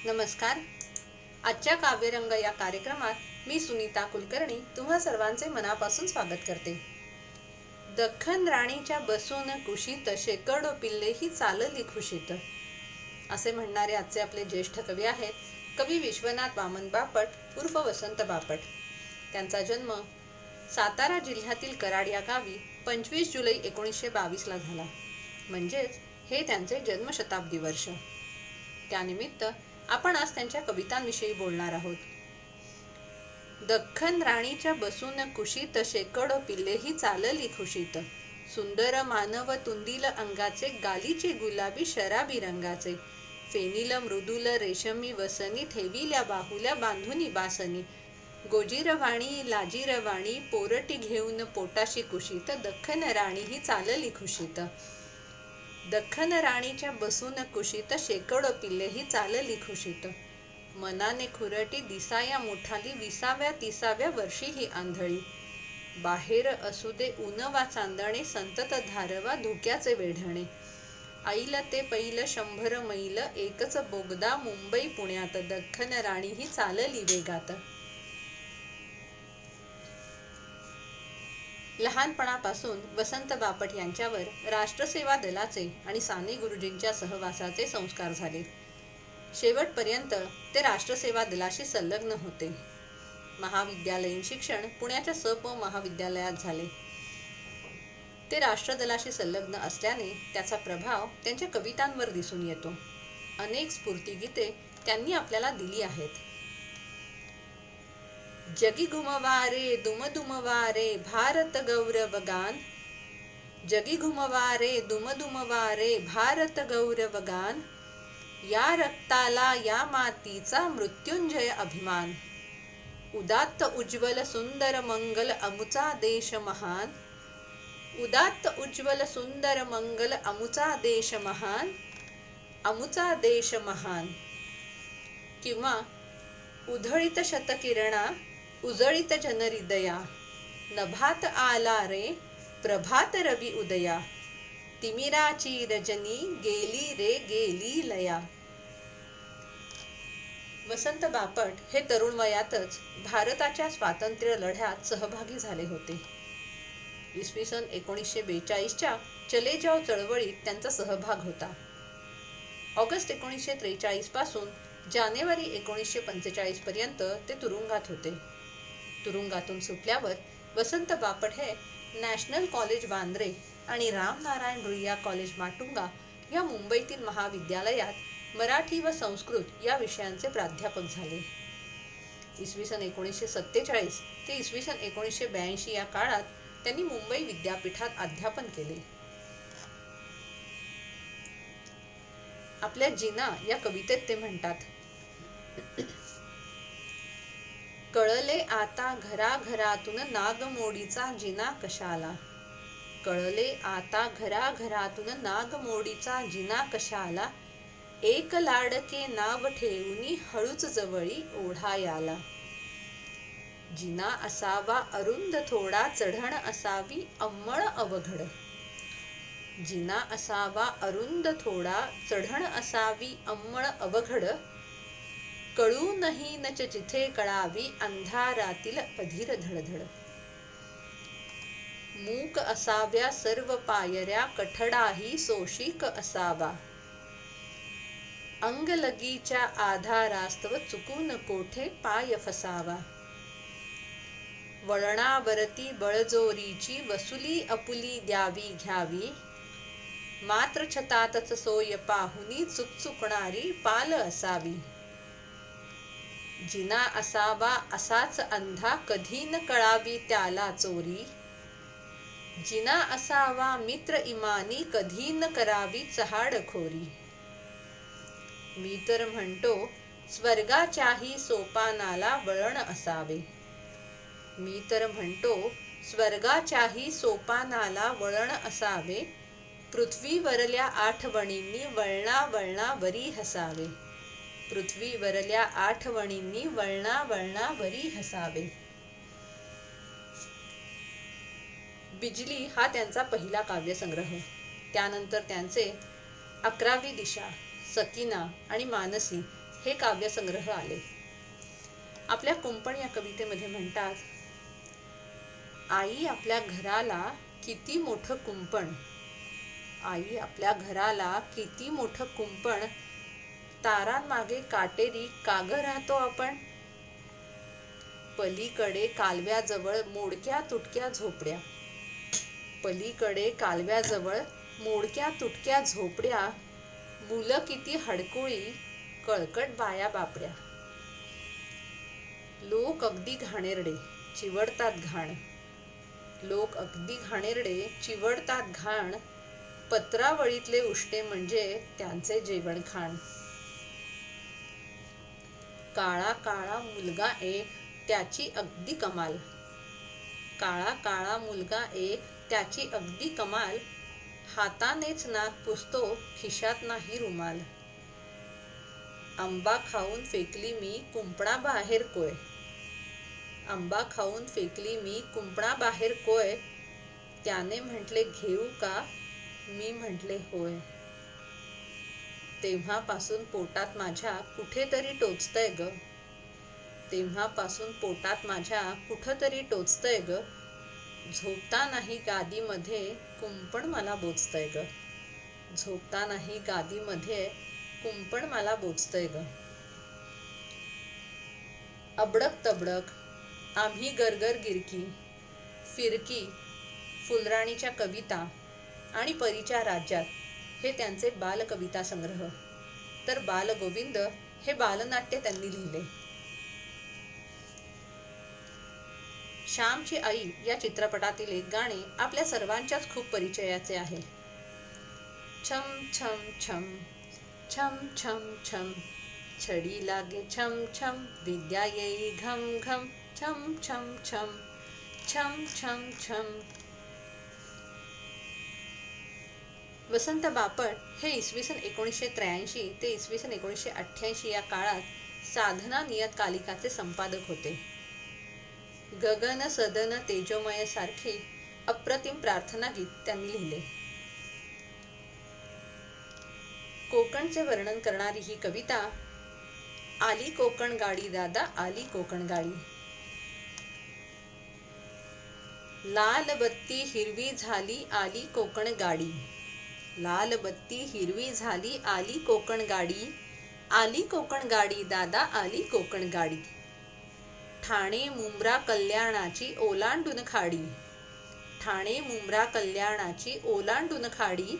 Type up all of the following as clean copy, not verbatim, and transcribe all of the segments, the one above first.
नमस्कार. आजच्या काव्यरंग या कार्यक्रमात मी सुनीता कुलकर्णी तुम्हा सर्वांचे मनापासून स्वागत करते. दख्खन राणीच्या बसून कुशीत शेकडो पिल्लेही चालली खुशीत, असे म्हणणारे आजचे आपले ज्येष्ठ कवी आहेत कवी विश्वनाथ वामन बापट उर्फ वसंत बापट. त्यांचा जन्म सातारा जिल्ह्यातील कराड या गावी 25 जुलै 1922 झाला. म्हणजेच हे त्यांचे जन्मशताब्दी वर्ष. त्यानिमित्त आपण आज त्यांच्या कवितांविषयी बोलणार आहोत. दख्खन राणीच्या बसून कुशीत शेकडो पिल्लेही चालली खुशीत, सुंदर मानव तुंदिल अंगाचे, गालीचे गुलाबी शराबी रंगाचे, फेनिल मृदुल रेशमी वसनी, ठेविल्या बाहुल्या बांधुनी बासनी, गोजीरवाणी लाजीरवाणी पोरटी घेऊन पोटाशी कुशीत, दख्खन राणी ही चालली खुशीत. दख्खन राणीच्या बसून कुशीत शेकडो पिल्लेही चालली खुशीत, मनाने खुरटी दिसाया मोठाली, 20व्या-30व्या वर्षी ही आंधळी, बाहेर असू दे ऊन वा चांदणे, संतत धारवा धुक्याचे वेढणे, आईल ते पैल 100 मैल, एकच बोगदा मुंबई पुण्यात, दख्खन राणी ही चालली वेगात. लहानपणापासून वसंत बापट यांच्यावर राष्ट्रसेवा दलाचे आणि साने गुरुजींच्या सहवासाचे संस्कार झाले. शेवटपर्यंत ते राष्ट्रसेवा दलाशी संलग्न होते. महाविद्यालयीन शिक्षण पुण्याच्या स.प. महाविद्यालयात झाले. ते राष्ट्रदलाशी संलग्न असल्याने त्याचा प्रभाव त्यांच्या कवितांवर दिसून येतो. अनेक स्फूर्तिगीते त्यांनी आपल्याला दिली आहेत. जगी घुमवारे दुमदुमवारे भारत गौरवगान, जगी घुमवारे दुमदुमवारे भारत गौरवगान, या रक्ताला या मातीचा मृत्युंजय अभिमान, उदात्त उज्ज्वल सुंदर मंगल अमुचा देश महान, उदात्त उज्ज्वल सुंदर मंगल अमुचा देश महान, अमुचा देश महान. किंवा उधळीत शतकिरणा उजळीत जनहृदया, नभात आला रे प्रभात रवी उदया, तिमिराची रजनी गेली रे गेली लया. वसंत बापट हे तरुण वयातच भारताच्या स्वातंत्र्य लढ्यात सहभागी झाले होते. इसवी सन 1942च्या चले जाव चळवळीत त्यांचा सहभाग होता. ऑगस्ट 1943 पासून जानेवारी 1945 पर्यंत ते तुरुंगात होते. तुरुंगातून सुटल्यावर वसंत बापट हे नॅशनल कॉलेज वांद्रे आणि रामनारायण रुईया कॉलेज माटुंगा या मुंबईतील महाविद्यालयात मराठी व संस्कृत या विषयांचे प्राध्यापक झाले. इसवी सन 1947 ते इसवी सन 1982 या काळात त्यांनी मुंबई विद्यापीठात अध्यापन केले. आपल्या जिना या कवितेत ते म्हणतात, कळले आता घराघरातून नागमोडीचा जिना कशाला, कळले आता घराघरातून नागमोडीचा जिना कशाला, एक लाडके नाव ठेवूनी हळूच जवळी ओढायाला, जिना असावा अरुंद थोडा चढण असावी अंमळ अवघड, जिना असावा अरुंद थोडा चढण असावी अंमळ अवघड, कळूनही नच जिथे कळावी अंधारातील अधीर धडधड, मूक असाव्या सर्व पायऱ्या कठडाही सोशिक असावा, अंगलगीच्या आधारास्तव चुकून कोठे पाय फसावा, वळणावरती बळजोरीची वसुली आपुली द्यावी घ्यावी, मात्र छतातच सोय पाहुनी चुकचुकणारी पाल असावी, जिना असावा असाच अंधा कधी न कळावी त्याला चोरी, जिना असावा मित्र इमानी कधी न करावी चहाडखोरी, मी तर म्हणतो स्वर्गाच्याही सोपानाला वळण असावे, मी तर म्हणतो स्वर्गाच्याही सोपानाला वळण असावे, पृथ्वीवरल्या आठवणींनी वळणा वळणावरी हसावे, पृथ्वीवरल्या आठवणींनी वळणा वळणावरी हसावे. बिजली हा त्यांचा पहिला काव्यसंग्रह. त्यानंतर त्यांचे 11वी दिशा, सकीना आणि मानसी हे काव्यसंग्रह आले. आपल्या कुंपण या कवितेमध्ये म्हणतात, आई आपल्या घराला किती मोठं कुंपण, आई आपल्या घराला किती मोठं कुंपण, तारांमागे काटेरी काग राहतो आपण. पलीकडे कालव्याजवळ मोडक्या तुटक्या झोपड्या, पलीकडे कालव्याजवळ मोडक्या तुटक्या झोपड्या, मुलं किती हडकुळी, कळकट बाया बापड्या. लोक अगदी घाणेरडे चिवडतात घाण, लोक अगदी घाणेरडे चिवडतात घाण, पत्रावळीतले उष्टे म्हणजे त्यांचे जेवण खाण. काळा काळा मुलगा एक त्याची अगदी कमाल, काळा काळा मुलगा एक त्याची अगदी कमाल, हातानेच नाक पुसतो खिशात नाही रुमाल. आंबा खाऊन फेकली मी कुंपणाबाहेर कोय, आंबा खाऊन फेकली मी कुंपणाबाहेर कोय, त्याने म्हटले घेऊ का, मी म्हटले होय. तेव्हापासून पोटात माझ्या कुठेतरी टोचतंय ग, तेव्हापासून पोटात माझ्या कुठंतरी टोचतंय ग, झोपतानाही गादीमध्ये कुंपण मला बोचतंय ग, झोपतानाही गादीमध्ये कुंपण मला बोचतंय ग. अबडक तबडक, आम्ही गरगर गिरकी, फिरकी, फुलराणीच्या कविता आणि परीच्या राज्यात हे त्यांचे बालकविता संग्रह. तर बालगोविंद हे बालनाट्य त्यांनी लिहिले. श्यामची आई या चित्रपटातील एक गाणे आपल्या सर्वांच्याच खूप परिचयाचे आहे. छम छम छम, छम छम छम, छडी लागे छम छम, विद्या येई घम घम, छम छम छम, छम छम छम. वसंत बापट हे इसवी सन 1983 ते इसवी सन 1988 या काळात साधना नियतकालिकाचे संपादक होते. गगन सदन तेजोमय सारखी अप्रतिम प्रार्थना गीत त्यांनी लिहिले. कोकणचे वर्णन करणारी ही कविता, आली कोकण गाडी दादा आली कोकण गाडी. लाल बत्ती हिरवी झाली आली कोकण गाडी, लाल बत्ती हिरवी झाली आली कोकण गाडी, आली कोकण गाडी दादा आली कोकण गाडी. ठाणे मुंब्रा कल्याणाची ओलांडून खाडी, ठाणे मुंब्रा कल्याणाची ओलांडून खाडी,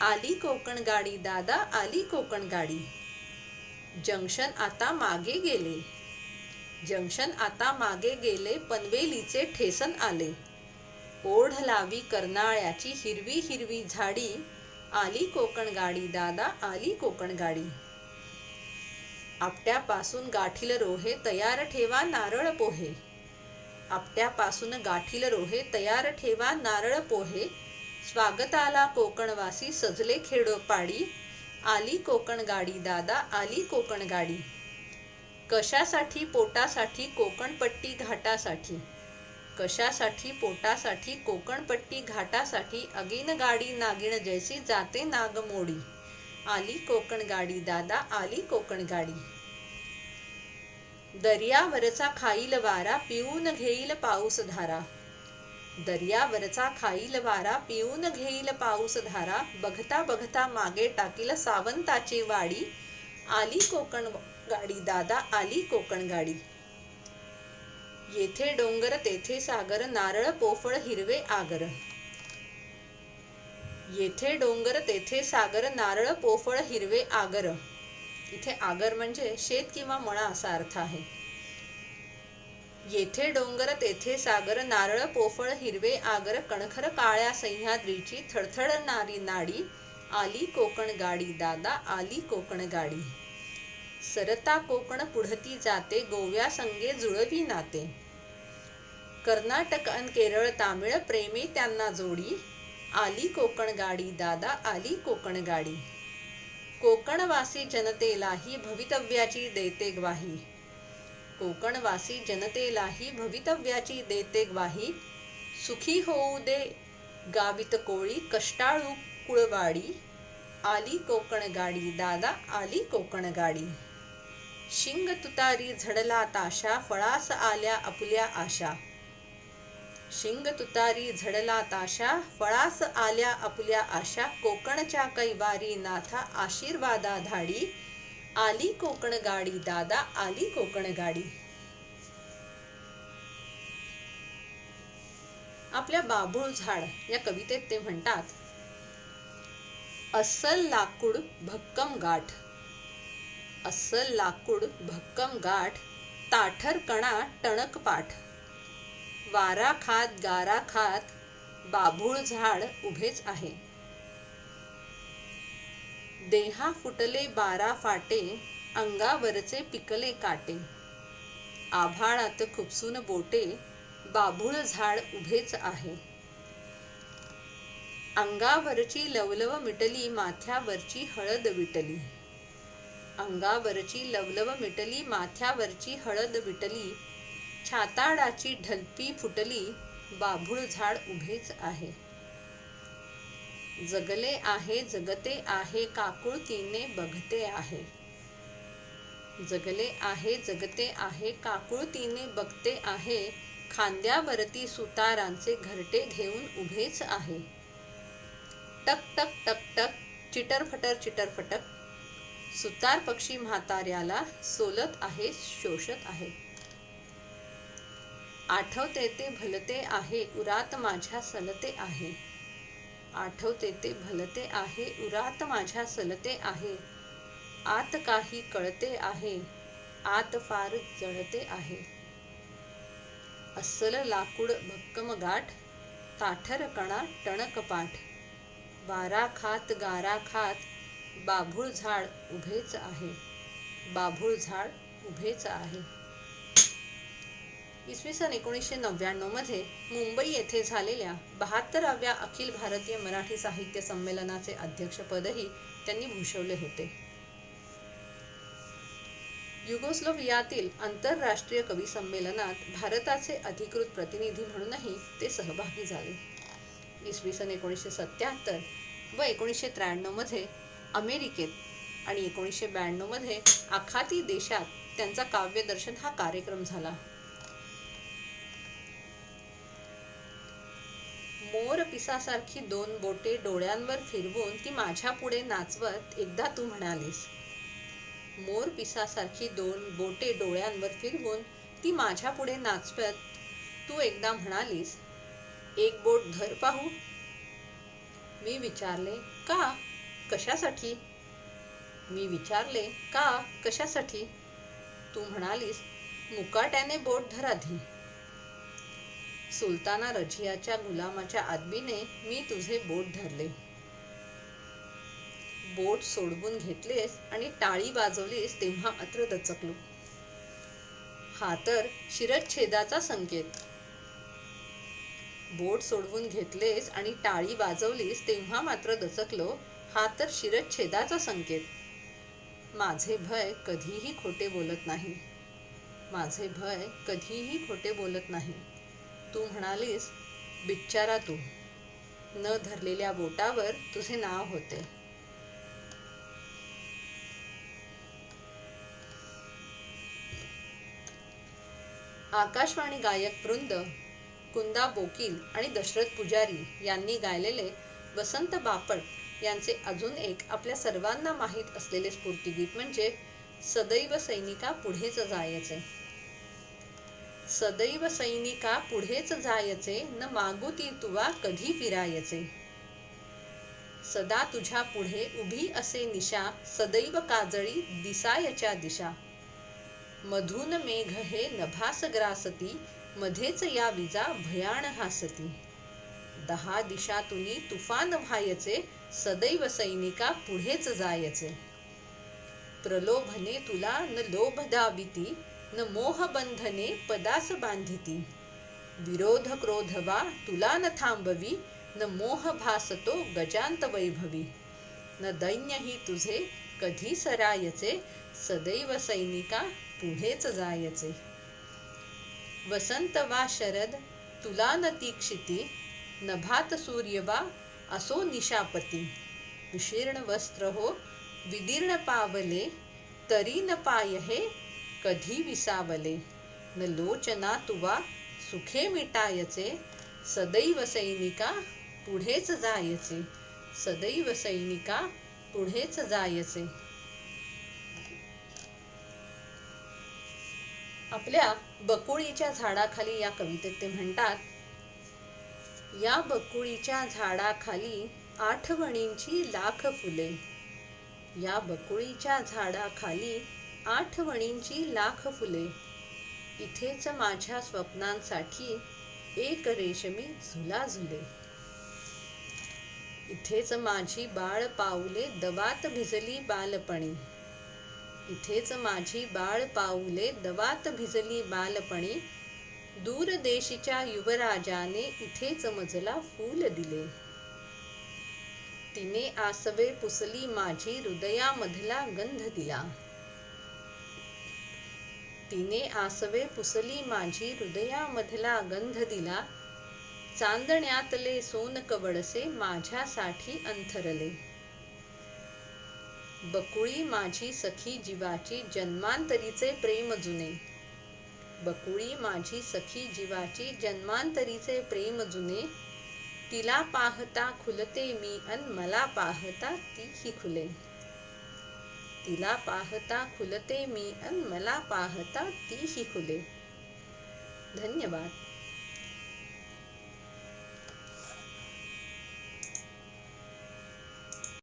आली कोकण गाडी दादा आली कोकण गाडी. जंक्शन आता मागे गेले, जंक्शन आता मागे गेले, पनवेलीचे ठेसन आले, ओढ लावी कर्नाळ्याची हिरवी हिरवी झाडी, आली कोकण गाडी दादा आली कोकण गाडी. आपट्यापासून गाठील रोहे तयार ठेवा नारळ पोहे, आपट्यापासून गाठील रोहे तयार ठेवा नारळ पोहे, स्वागताला कोकणवासी सजले खेडोपाडी, आली कोकण गाडी दादा आली कोकण गाडी. कशासाठी पोटासाठी कोकणपट्टी घाटासाठी, कशासाठी पोटासाठी कोकणपट्टी घाटासाठी, अगीन गाडी नागिण जैसी जाते नागमोडी, आली कोकण गाडी दादा आली कोकण गाडी. दर्यावरचा खाईल वारा पिऊन घेईल पाऊस धारा, दर्यावरचा खाईल वारा पिऊन घेईल पाऊस धारा, बघता बघता मागे टाकील सावंताची वाडी, आली कोकण गाडी दादा आली कोकण गाडी. येथे डोंगर तेथे सागर नारळ पोफळ हिरवे आगर, येथे डोंगर तेथे सागर नारळ पोफळ हिरवे आगर. इथे आगर म्हणजे शेत किंवा मळा असा अर्थ आहे. येथे डोंगर तेथे सागर नारळ पोफळ हिरवे आगर, कणखर काळ्या सह्याद्रीची थडथडणारी नाडी, आली कोकण गाडी दादा आली कोकण गाडी. सरता कोकण पुढती जाते गोव्या संगे जुळवी नाते, कर्नाटक अन केरळ तामिळ प्रेमे त्यांना जोडी, आली कोकण गाडी दादा आली कोकण गाडी. कोकणवासी जनतेलाही भवितव्याची देते ग्वाही, कोकणवासी जनतेलाही भवितव्याची देते ग्वाही, सुखी होऊ दे गावित कोळी कष्टाळू कुळवाडी, आली कोकण गाडी दादा आली कोकण गाडी. शिंग तुतारी झडला ताशा, फळास आल्या आपुल्या आशा. शिंग तुतारी झडला ताशा, फळास आल्या आपुल्या आशा. कोकणच्या कैवारी नाथा आशीर्वादा धाडी, आली कोकण गाडी दादा, आली कोकण गाडी. आपल्या बाभूळ झाड या कवितेत ते म्हणतात, अस्सल लाकूड भक्कम गाठ, अस्सल लाकूड भक्कम गाठ, ताठर कणा टणक पाठ. वारा खात गारा खात बाभूळ झाड उभेच आहे. देहा फुटले 12 फाटे, अंगावरचे पिकले काटे. आभाळात खुपसून बोटे, बाभूळ झाड उभेच आहे. अंगावरची लवलव मिटली, माथ्यावरची हळद विटली. अंगावरची लवलव मिटली, माथ्यावरची हळद विटली. छाताडाची ढलपी फुटली, बाभूळ झाड उभेच आहे. जगले आहे जगते आहे, काकुळतीने बघते आहे. जगले आहे जगते आहे, काकुळतीने बघते आहे. खांद्यावरती सुतारांचे घरटे घेऊन उभेच आहे. टक टक टक टक, चिटरफटर चिटरफटक, सुतार पक्षी म्हाताऱ्याला सोलत आहे, शोषत आहे. आठवते ते भलते आहे, उरात माझ्या सलते आहे. आठवते ते भलते आहे, उरात माझ्या सलते आहे. आत काही कळते आहे, आत फार जळते आहे. अस्सल लाकूड भक्कम गाठ, ताठर कणा टणक पाठ. वारा खात गारा खात बाभूळ झाड उभेच आहे. बाभूळ झाड उभेच आहे. इसवी सन 1999 मध्ये मुंबई येथे झालेल्या 72व्या अखिल भारतीय मराठी साहित्य संमेलनाचे अध्यक्षपदही त्यांनी भूषवले होते. युगोस्लोव्हियातील आंतरराष्ट्रीय कवी संमेलनात भारताचे अधिकृत प्रतिनिधी म्हणूनही ते सहभागी झाले. इसवी सन 1977 व 1993 मध्ये अमेरिकेत आणि 1992 मध्ये आखाती देशात त्यांचा काव्यदर्शन हा कार्यक्रम झाला. मोर पिसासारखी 2 बोटे डोळ्यांवर फिरवून ती माझ्या पुढे नाचवत एकदा तू म्हणालीस. मोर पिसासारखी 2 बोटे डोळ्यांवर फिरवून ती माझ्या पुढे नाचवत तू एकदा म्हणालीस, एक बोट धर पाहू. मी विचारले, का? कशासाठी? मी विचारले, का? कशासाठी? तू म्हणालीस, मुकाट्याने बोट धर आधी. सुलताना रझियाच्या गुलामाच्या आदबीने मी तुझे बोट धरले. बोट सोडवून घेतलेस आणि टाळी वाजवलीस तेव्हा मात्र दचकलो. हा तर शिरच्छेदाचा संकेत. बोट सोडवून घेतलेस आणि टाळी वाजवलीस तेव्हा मात्र दचकलो, हा तर शिरच्छेदाचा संकेत. माझे भय कधीही खोटे बोलत नाही. माझे भय कधीही खोटे बोलत नाही. तू म्हणालीस, बिच्चारा तू. न धरलेल्या बोटावर तुझे नाव होते. आकाशवाणी गायक वृंद कुंदा बोकील आणि दशरथ पुजारी यांनी गायलेले वसंत बापट यांचे अजून एक आपल्या सर्वांना माहीत असलेले स्फूर्तिगीत म्हणजे सदैव सैनिका पुढेच जायचे. सदैव सैनिका पुढेच जायचे, न मागुती तुवा कधी फिरायचे. सदा तुझ्या पुढे उभी असे निशा, सदैव काजळी दिसायच्या दिशा. मधून मेघ हे नभास ग्रासती, मध्येच या विजा भयाण हासती. 10 दिशातुनी तुफान व्हायचे, सदैव सैनिका पुढेच जायचे. प्रलोभने तुला न लोभ दाबिती, न मोहबंधने पदास बांधिती. विरोध क्रोधवा तुला न थांबवी, न मोह भासतो गजांत वैभवी. न दैन्यही तुझे कधी सरायचे, सदैव सैनिका पुढेच जायचे. वसंत वा शरद तुला न तीक्षिती, नभात सूर्य वा असो निशापती. विशीर्ण वस्त्र हो विदीर्ण पावले, तरी न पाय हे कधी विसावले, न लोचना तुवा सुखे मिटायचे, सदैव सैनिका पुढेच जायचे, सदैव सैनिका पुढेच जायचे. आपल्या बकुळीच्या झाडाखाली या कवितेत ते म्हणतात, या बकुळीच्या झाडाखाली आठवणींची लाख फुले, या बकुळीच्या झाडाखाली आठवणींची लाख फुले, इथेच माझ्या स्वप्नांसाठी एक रेशमी झुला झुले, इथेच माझी बाळ पाऊले दवात भिजली बालपणी, इथेच माझी बाळ पाऊले दवात भिजली बालपणी, दूरदेशीच्या युवराजाने इथेच मजला फूल दिले, तिने आसवे पुसली माझी हृदयामधला गंध दिला, तिने आसवे पुसली माझी हृदयामधला गंध दिला, चांदण्यातले सोन कवडसे माझ्यासाठी अंथरले, बकुळी माझी सखी जीवाची जन्मांतरीचे प्रेम जुने, बकुळी माझी सखी जीवाची जन्मांतरीचे प्रेम जुने, तिला पाहता खुलते मी अन मला पाहता तीही खुले, तिला पाहता खुलते मी अन मला पाहता तीही खुले. धन्यवाद.